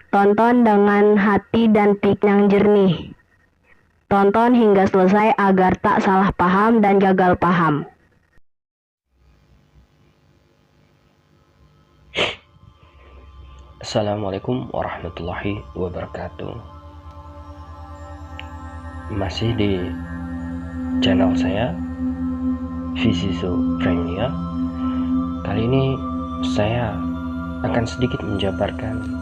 Tonton dengan hati dan pikiran yang jernih. Tonton hingga selesai agar tak salah paham dan gagal paham. Assalamualaikum warahmatullahi wabarakatuh. Masih di channel saya Schizophrenia. Kali ini saya akan sedikit menjabarkan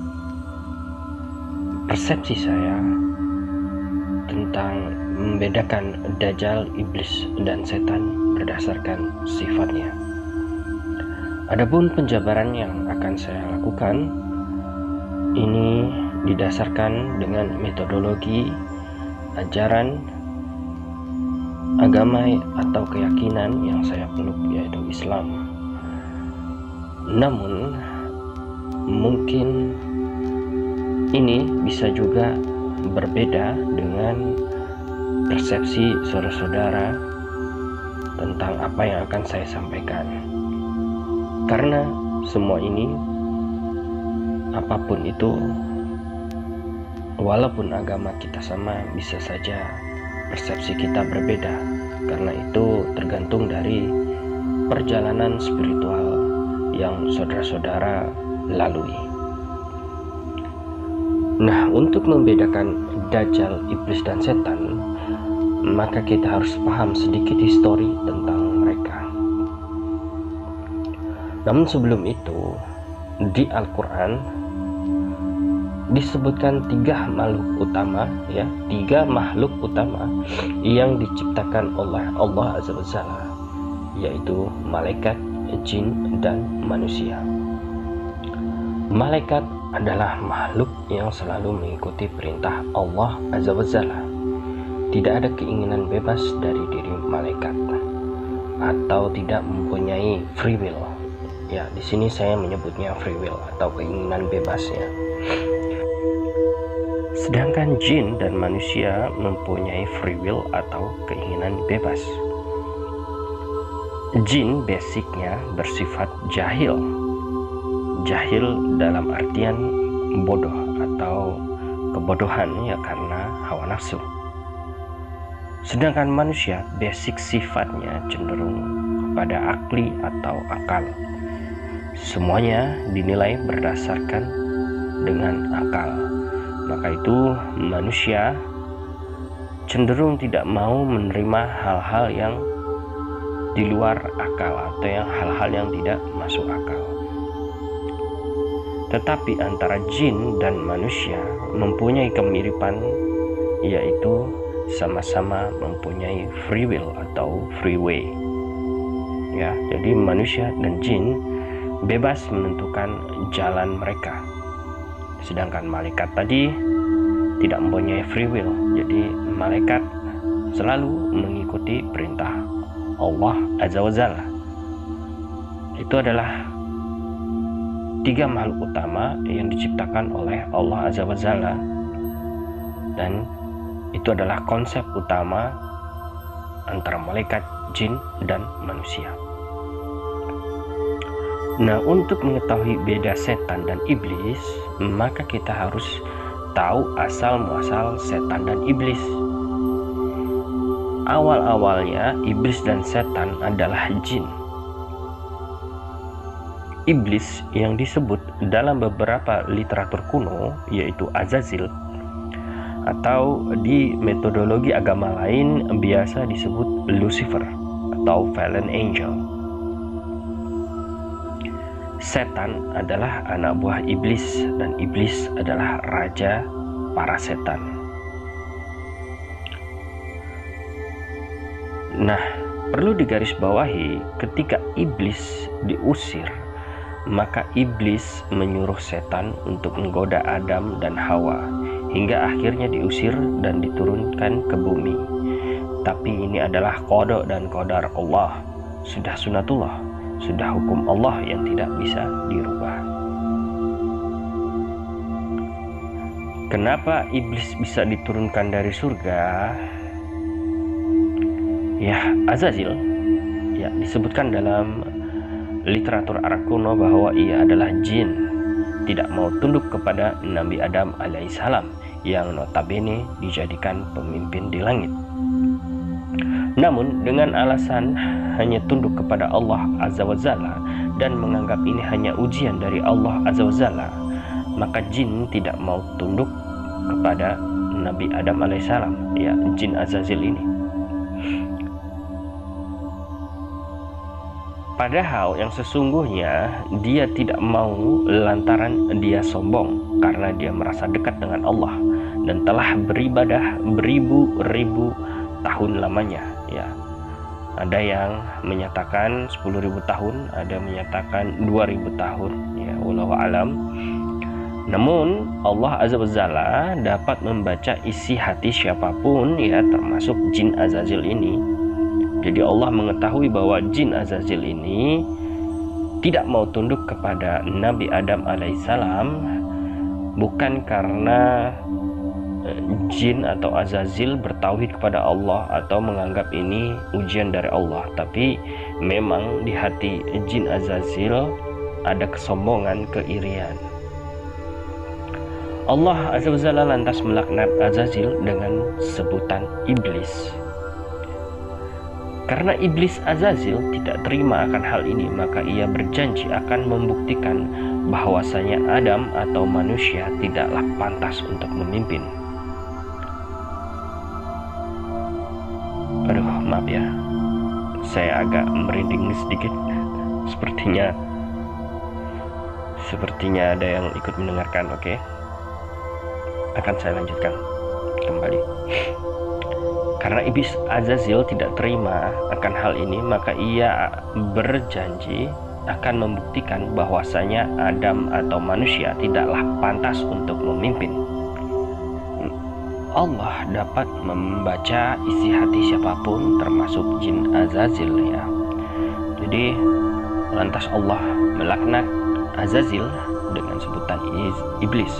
persepsi saya tentang membedakan Dajjal, iblis, dan setan berdasarkan sifatnya. Adapun penjabaran yang akan saya lakukan ini didasarkan dengan metodologi ajaran agama atau keyakinan yang saya peluk, yaitu Islam. Namun mungkin ini bisa juga berbeda dengan persepsi saudara-saudara tentang apa yang akan saya sampaikan, karena semua ini, apapun itu, walaupun agama kita sama, bisa saja persepsi kita berbeda, karena itu tergantung dari perjalanan spiritual yang saudara-saudara lalui. Nah, untuk membedakan Dajjal, iblis, dan setan, maka kita harus paham sedikit histori tentang mereka. Namun sebelum itu, di Al-Quran disebutkan tiga makhluk utama yang diciptakan oleh Allah Azza wa Jalla, yaitu malaikat, jin, dan manusia. Malaikat adalah makhluk yang selalu mengikuti perintah Allah Azza wa Jalla. Tidak ada keinginan bebas dari diri malaikat atau tidak mempunyai free will. Ya, di sini saya menyebutnya free will atau keinginan bebas ya. Sedangkan jin dan manusia mempunyai free will atau keinginan bebas. Jin basicnya bersifat jahil. Jahil dalam artian bodoh atau kebodohan ya, karena hawa nafsu. Sedangkan manusia basic sifatnya cenderung kepada akli atau akal. Semuanya dinilai berdasarkan dengan akal. Maka itu manusia cenderung tidak mau menerima hal-hal yang di luar akal atau yang hal-hal yang tidak masuk akal. Tetapi antara jin dan manusia mempunyai kemiripan, yaitu sama-sama mempunyai free will atau free way. Ya, jadi manusia dan jin bebas menentukan jalan mereka. Sedangkan malaikat tadi tidak mempunyai free will. Jadi malaikat selalu mengikuti perintah Allah Azza wa Jalla. Itu adalah tiga makhluk utama yang diciptakan oleh Allah Azza wa Jalla, dan itu adalah konsep utama antara malaikat, jin, dan manusia. Nah, untuk mengetahui beda setan dan iblis, maka kita harus tahu asal muasal setan dan iblis. Awal-awalnya iblis dan setan adalah jin. Iblis yang disebut dalam beberapa literatur kuno yaitu Azazil, atau di metodologi agama lain biasa disebut Lucifer atau Fallen Angel. Setan adalah anak buah iblis dan iblis adalah raja para setan. Nah, perlu digarisbawahi, ketika iblis diusir, maka iblis menyuruh setan untuk menggoda Adam dan Hawa hingga akhirnya diusir dan diturunkan ke bumi. Tapi ini adalah qada dan qadar Allah, sudah sunatullah, sudah hukum Allah yang tidak bisa dirubah. Kenapa iblis bisa diturunkan dari surga? Ya, Azazil ya disebutkan dalam literatur Arab kuno bahwa ia adalah jin tidak mau tunduk kepada Nabi Adam alaihissalam yang notabene dijadikan pemimpin di langit. Namun dengan alasan hanya tunduk kepada Allah Azza wa Jalla dan menganggap ini hanya ujian dari Allah Azza wa Jalla, maka jin tidak mau tunduk kepada Nabi Adam alaihissalam, ya, jin Azazil ini. Padahal yang sesungguhnya dia tidak mau lantaran dia sombong karena dia merasa dekat dengan Allah dan telah beribadah beribu-ribu tahun lamanya, ya. Ada yang menyatakan 10.000 tahun, ada menyatakan 2.000 tahun, ya, wallahu alam. Namun Allah Azza wa Jalla dapat membaca isi hati siapapun, ya, termasuk jin Azazil ini. Jadi Allah mengetahui bahwa jin Azazil ini tidak mau tunduk kepada Nabi Adam alaihissalam bukan karena jin atau Azazil bertauhid kepada Allah atau menganggap ini ujian dari Allah, tapi memang di hati jin Azazil ada kesombongan, keirian. Allah Azza wa Jalla lantas melaknat Azazil dengan sebutan iblis. Karena iblis Azazil tidak terima akan hal ini, maka ia berjanji akan membuktikan bahwasanya Adam atau manusia tidaklah pantas untuk memimpin. Aduh, maaf ya, saya agak merinding sedikit. Sepertinya ada yang ikut mendengarkan. Oke, akan saya lanjutkan kembali. Karena iblis Azazil tidak terima akan hal ini, maka ia berjanji akan membuktikan bahwasanya Adam atau manusia tidaklah pantas untuk memimpin. Allah dapat membaca isi hati siapapun termasuk jin Azazil, ya. Jadi lantas Allah melaknat Azazil dengan sebutan iblis.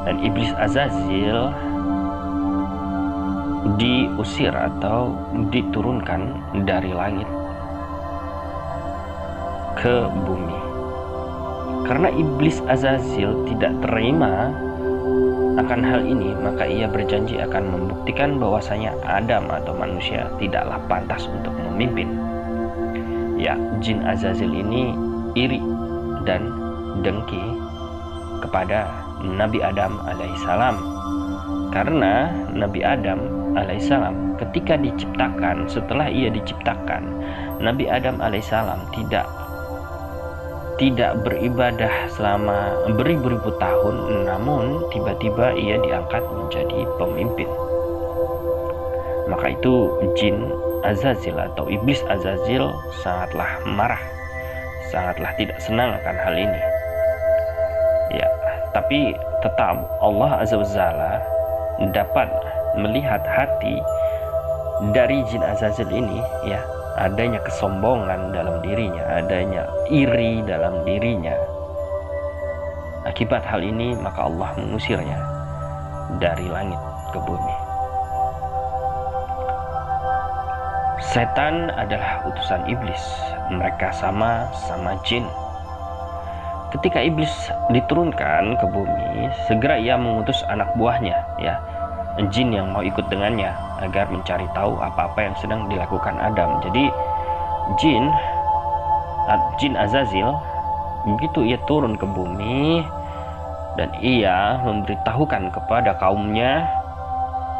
Dan iblis Azazil diusir atau diturunkan dari langit ke bumi. Karena iblis Azazil tidak terima akan hal ini, maka ia berjanji akan membuktikan bahwasanya Adam atau manusia tidaklah pantas untuk memimpin. Ya, jin Azazil ini iri dan dengki kepada Nabi Adam alaihissalam. Karena Nabi Adam alaihissalam ketika diciptakan, setelah ia diciptakan, Nabi Adam alaihissalam tidak beribadah selama beribu-ribu tahun, namun tiba-tiba ia diangkat menjadi pemimpin. Maka itu jin Azazil atau iblis Azazil sangatlah marah, sangatlah tidak senang akan hal ini. Ya, tapi tetap Allah Azza wa Jalla dapat melihat hati dari jin Azazil ini, ya, adanya kesombongan dalam dirinya, adanya iri dalam dirinya. Akibat hal ini maka Allah mengusirnya dari langit ke bumi. Setan adalah utusan iblis, mereka sama jin. Ketika iblis diturunkan ke bumi, segera ia mengutus anak buahnya, ya, jin yang mau ikut dengannya agar mencari tahu apa-apa yang sedang dilakukan Adam. Jadi jin Azazil begitu ia turun ke bumi dan ia memberitahukan kepada kaumnya,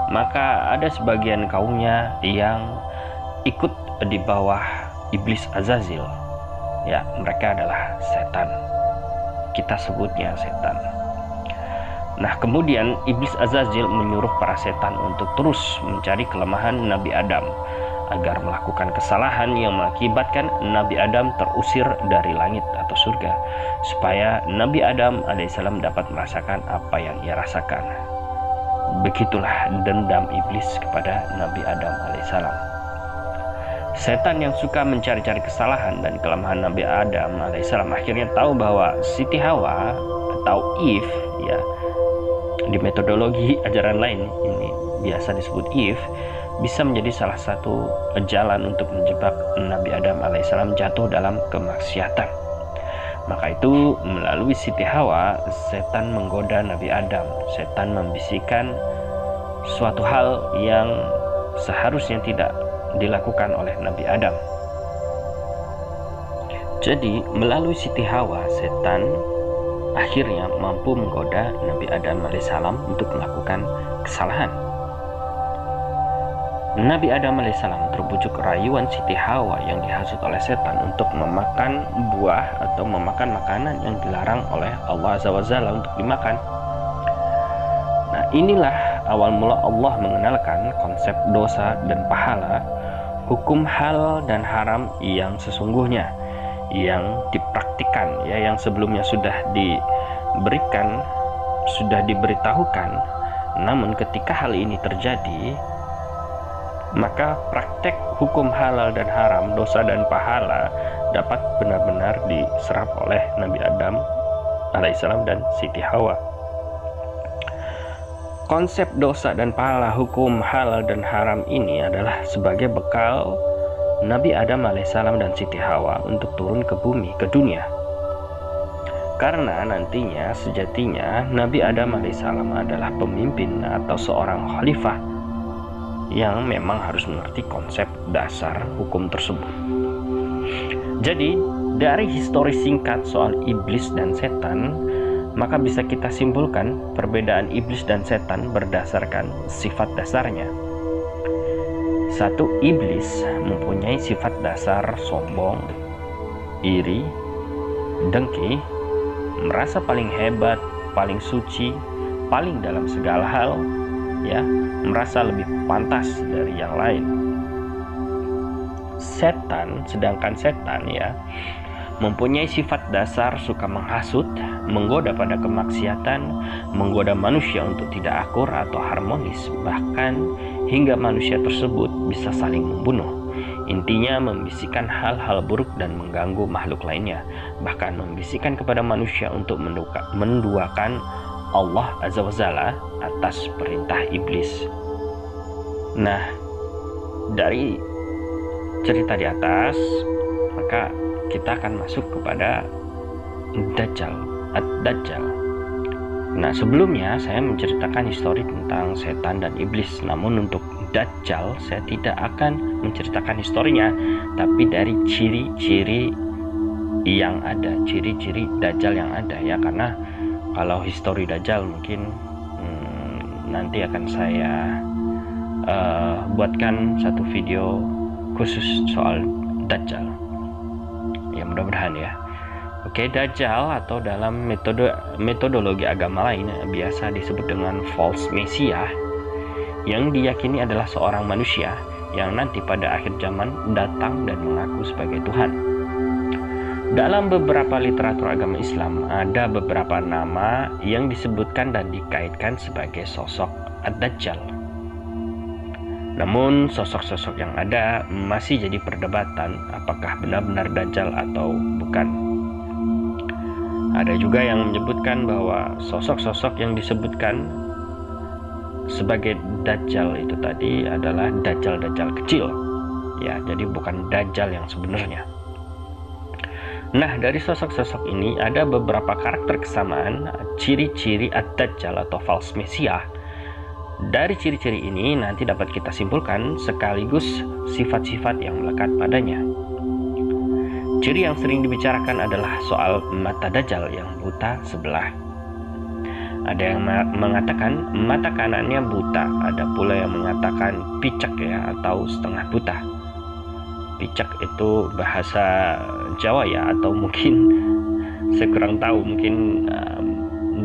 maka ada sebagian kaumnya yang ikut di bawah iblis Azazil. Ya, mereka adalah setan. Kita sebutnya setan. Nah, kemudian iblis Azazil menyuruh para setan untuk terus mencari kelemahan Nabi Adam agar melakukan kesalahan yang mengakibatkan Nabi Adam terusir dari langit atau surga, supaya Nabi Adam alaihissalam dapat merasakan apa yang ia rasakan. Begitulah dendam iblis kepada Nabi Adam alaihissalam. Setan yang suka mencari-cari kesalahan dan kelemahan Nabi Adam alaihissalam akhirnya tahu bahwa Siti Hawa atau Eve, ya, di metodologi ajaran lain ini biasa disebut Eve, bisa menjadi salah satu jalan untuk menjebak Nabi Adam alaihissalam jatuh dalam kemaksiatan. Maka itu melalui Siti Hawa, setan menggoda Nabi Adam. Setan membisikkan suatu hal yang seharusnya tidak dilakukan oleh Nabi Adam. Jadi melalui Siti Hawa, setan akhirnya mampu menggoda Nabi Adam alaihissalam untuk melakukan kesalahan. Nabi Adam alaihissalam terbujuk rayuan Siti Hawa yang dihasut oleh setan untuk memakan buah atau memakan makanan yang dilarang oleh Allah Azza wa Jalla untuk dimakan. Nah, inilah awal mula Allah mengenalkan konsep dosa dan pahala, hukum halal dan haram yang sesungguhnya, yang dipraktikkan, ya, yang sebelumnya sudah diberikan, sudah diberitahukan. Namun ketika hal ini terjadi, maka praktek hukum halal dan haram, dosa dan pahala dapat benar-benar diserap oleh Nabi Adam alaihissalam dan Siti Hawa. Konsep dosa dan pahala, hukum halal dan haram ini adalah sebagai bekal Nabi Adam alaihissalam dan Siti Hawa untuk turun ke bumi, ke dunia. Karena nantinya sejatinya Nabi Adam alaihissalam adalah pemimpin atau seorang khalifah yang memang harus mengerti konsep dasar hukum tersebut. Jadi dari histori singkat soal iblis dan setan, maka bisa kita simpulkan perbedaan iblis dan setan berdasarkan sifat dasarnya. Satu, iblis mempunyai sifat dasar sombong, iri, dengki, merasa paling hebat, paling suci, paling dalam segala hal, ya, merasa lebih pantas dari yang lain. Sedangkan setan, ya, mempunyai sifat dasar suka menghasut, menggoda pada kemaksiatan, menggoda manusia untuk tidak akur atau harmonis, bahkan hingga manusia tersebut bisa saling membunuh. Intinya membisikkan hal-hal buruk dan mengganggu makhluk lainnya, bahkan membisikkan kepada manusia untuk menduakan Allah Azza wa Jalla atas perintah iblis. Nah, dari cerita di atas, maka kita akan masuk kepada Dajjal, Ad-Dajjal. Nah, sebelumnya saya menceritakan histori tentang setan dan iblis. Namun untuk Dajjal saya tidak akan menceritakan historinya, tapi dari ciri-ciri yang ada, ciri-ciri Dajjal yang ada, ya. Karena kalau histori Dajjal mungkin nanti akan saya buatkan satu video khusus soal Dajjal, ya, mudah-mudahan, ya. Oke, Dajjal atau dalam metodologi agama lain biasa disebut dengan false messiah, yang diyakini adalah seorang manusia yang nanti pada akhir zaman datang dan mengaku sebagai Tuhan. Dalam beberapa literatur agama Islam ada beberapa nama yang disebutkan dan dikaitkan sebagai sosok Ad-Dajjal. Namun sosok-sosok yang ada masih jadi perdebatan apakah benar-benar Dajjal atau bukan. Ada juga yang menyebutkan bahwa sosok-sosok yang disebutkan sebagai Dajjal itu tadi adalah Dajjal-Dajjal kecil, ya, jadi bukan Dajjal yang sebenarnya. Nah, dari sosok-sosok ini ada beberapa karakter kesamaan, ciri-ciri Ad-Dajjal atau false messiah. Dari ciri-ciri ini nanti dapat kita simpulkan sekaligus sifat-sifat yang melekat padanya. Ciri yang sering dibicarakan adalah soal mata Dajjal yang buta sebelah. Ada yang mengatakan mata kanannya buta, ada pula yang mengatakan picek, ya, atau setengah buta. Picek itu bahasa Jawa, ya, atau mungkin saya kurang tahu, mungkin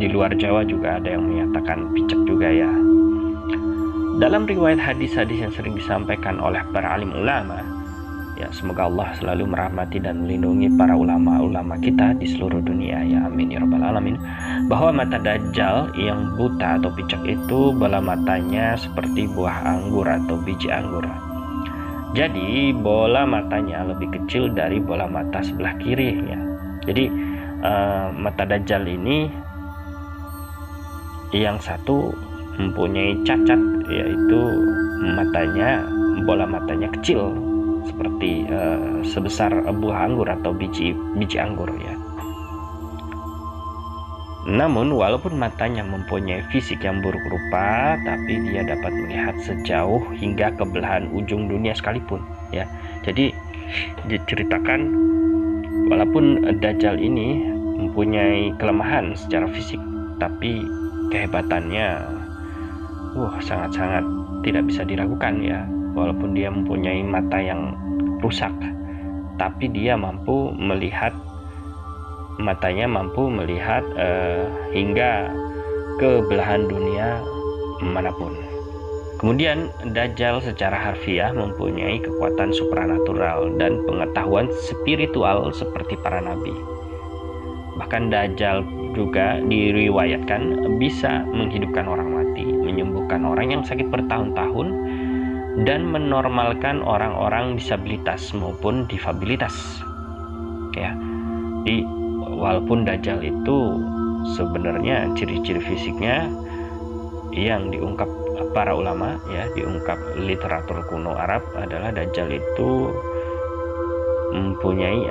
di luar Jawa juga ada yang menyatakan picek juga, ya. Dalam riwayat hadis-hadis yang sering disampaikan oleh para alim ulama, ya, semoga Allah selalu merahmati dan melindungi para ulama-ulama kita di seluruh dunia, ya, amin ya rabbal alamin, bahwa mata Dajjal yang buta atau picek itu bola matanya seperti buah anggur atau biji anggur. Jadi bola matanya lebih kecil dari bola mata sebelah kiri, ya. Jadi mata Dajjal ini yang satu mempunyai cacat, yaitu bola matanya kecil seperti sebesar buah anggur atau biji anggur, ya. Namun walaupun matanya mempunyai fisik yang buruk rupa, tapi dia dapat melihat sejauh hingga ke belahan ujung dunia sekalipun, ya. Jadi diceritakan walaupun Dajjal ini mempunyai kelemahan secara fisik, tapi kehebatannya sangat-sangat tidak bisa diragukan, ya. Walaupun dia mempunyai mata yang rusak, tapi dia mampu melihat, matanya mampu melihat hingga ke belahan dunia manapun. Kemudian Dajjal secara harfiah mempunyai kekuatan supranatural dan pengetahuan spiritual seperti para nabi. Bahkan Dajjal juga diriwayatkan bisa menghidupkan orang mati, menyembuhkan orang yang sakit bertahun-tahun, dan menormalkan orang-orang disabilitas maupun difabilitas, ya. Jadi walaupun Dajjal itu sebenarnya ciri-ciri fisiknya yang diungkap para ulama, ya, diungkap literatur kuno Arab adalah Dajjal itu mempunyai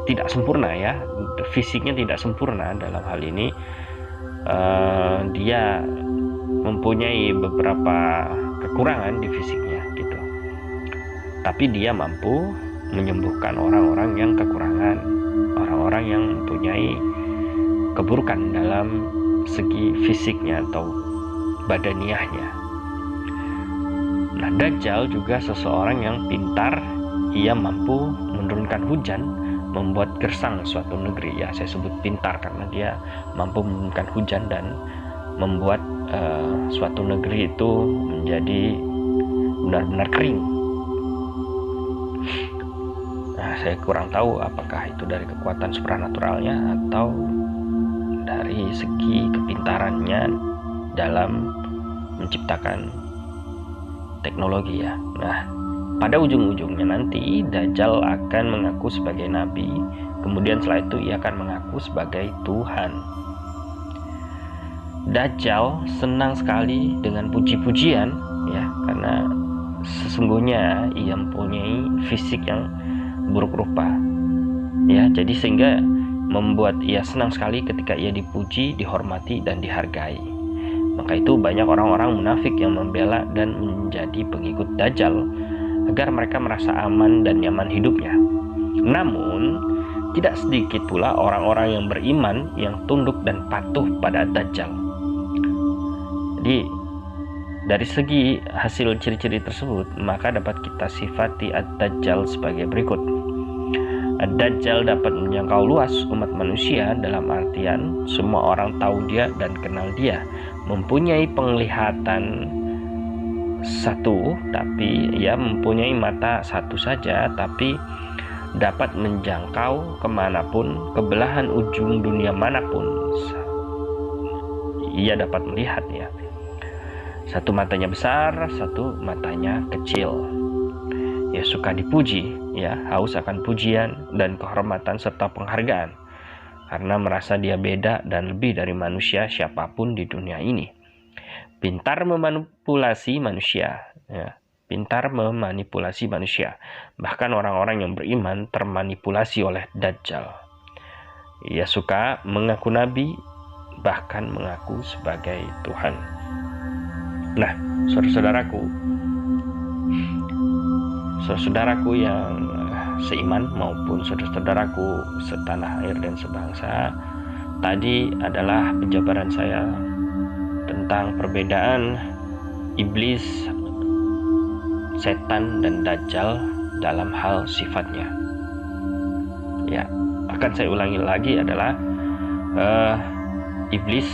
tidak sempurna, ya, fisiknya tidak sempurna. Dalam hal ini dia mempunyai beberapa kekurangan di fisiknya gitu, tapi dia mampu menyembuhkan orang-orang yang kekurangan, orang-orang yang mempunyai keburukan dalam segi fisiknya atau badaniahnya. Nah, Dajjal juga seseorang yang pintar. Ia mampu menurunkan hujan, membuat gersang suatu negeri, ya. Saya sebut pintar karena dia mampu menurunkan hujan dan membuat suatu negeri itu menjadi benar-benar kering. Nah, saya kurang tahu apakah itu dari kekuatan supranaturalnya atau dari segi kepintarannya dalam menciptakan teknologi, ya. Nah, pada ujung-ujungnya nanti Dajjal akan mengaku sebagai nabi, kemudian setelah itu ia akan mengaku sebagai Tuhan. Dajjal senang sekali dengan puji-pujian, ya, karena sesungguhnya ia mempunyai fisik yang buruk rupa, ya. Jadi sehingga membuat ia senang sekali ketika ia dipuji, dihormati, dan dihargai. Maka itu banyak orang-orang munafik yang membela dan menjadi pengikut Dajjal agar mereka merasa aman dan nyaman hidupnya. Namun tidak sedikit pula orang-orang yang beriman yang tunduk dan patuh pada Dajjal. Jadi dari segi hasil ciri-ciri tersebut, maka dapat kita sifati Ad-Dajjal sebagai berikut. Ad-Dajjal dapat menjangkau luas umat manusia dalam artian semua orang tahu dia dan kenal dia, mempunyai penglihatan satu, tapi ia mempunyai mata satu saja, tapi dapat menjangkau kemanapun, ke belahan ujung dunia manapun ia dapat melihat, ya. Satu matanya besar, satu matanya kecil. Ya, suka dipuji, ya, haus akan pujian dan kehormatan serta penghargaan, karena merasa dia beda dan lebih dari manusia siapapun di dunia ini. Pintar memanipulasi manusia, ya, pintar memanipulasi manusia. Bahkan orang-orang yang beriman termanipulasi oleh Dajjal. Ia suka mengaku nabi, bahkan mengaku sebagai Tuhan. Nah, saudara-saudaraku yang seiman maupun saudara-saudaraku setanah air dan sebangsa, tadi adalah penjabaran saya tentang perbedaan iblis, setan, dan Dajjal dalam hal sifatnya. Ya, akan saya ulangi lagi adalah iblis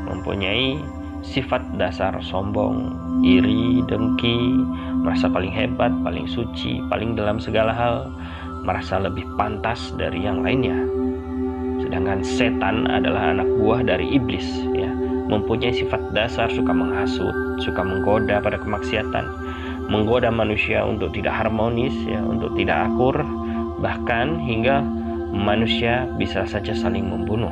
mempunyai sifat dasar sombong, iri, dengki, merasa paling hebat, paling suci, paling dalam segala hal, merasa lebih pantas dari yang lainnya. Sedangkan setan adalah anak buah dari iblis, ya, mempunyai sifat dasar suka menghasut, suka menggoda pada kemaksiatan, menggoda manusia untuk tidak harmonis, ya, untuk tidak akur, bahkan hingga manusia bisa saja saling membunuh.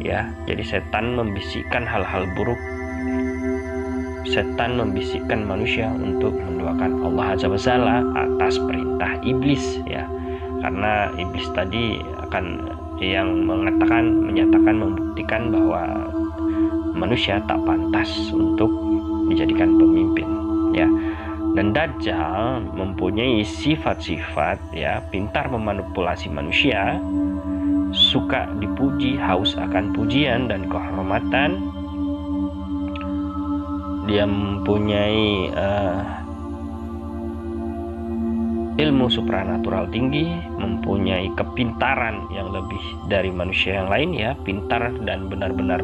Ya, jadi setan membisikkan hal-hal buruk. Setan membisikkan manusia untuk menduakan Allah Azza wa Jalla atas perintah iblis, ya. Karena iblis tadi akan yang menyatakan membuktikan bahwa manusia tak pantas untuk dijadikan pemimpin, ya. Dan Dajjal mempunyai sifat-sifat, ya, pintar memanipulasi manusia, suka dipuji, haus akan pujian dan kehormatan. Dia mempunyai ilmu supranatural tinggi, mempunyai kepintaran yang lebih dari manusia yang lain, ya, pintar dan benar-benar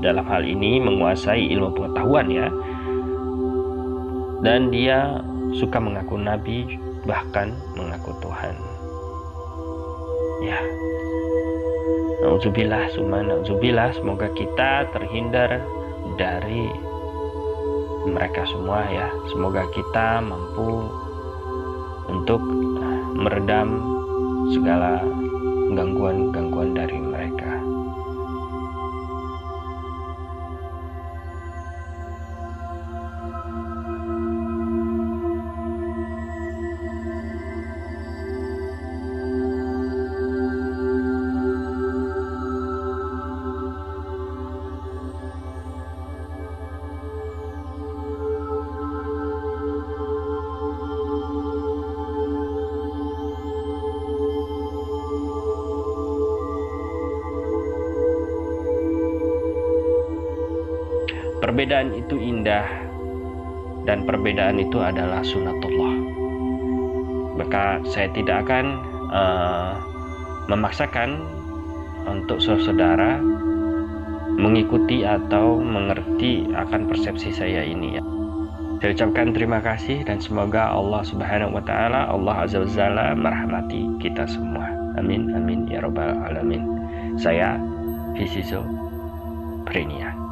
dalam hal ini menguasai ilmu pengetahuan, ya. Dan dia suka mengaku nabi, bahkan mengaku Tuhan, ya. Nauzubillah summa nauzubillah, semoga kita terhindar dari mereka semua, ya. Semoga kita mampu untuk meredam segala gangguan-gangguan dari mereka. Perbedaan itu indah, dan perbedaan itu adalah sunatullah. Maka saya tidak akan memaksakan untuk saudara mengikuti atau mengerti akan persepsi saya ini, ya. Saya ucapkan terima kasih, dan semoga Allah Subhanahu wa Ta'ala, Allah Azza wa Jalla, merahmati kita semua. Amin, amin, ya Rabbal Alamin. Saya Visizo Prenia.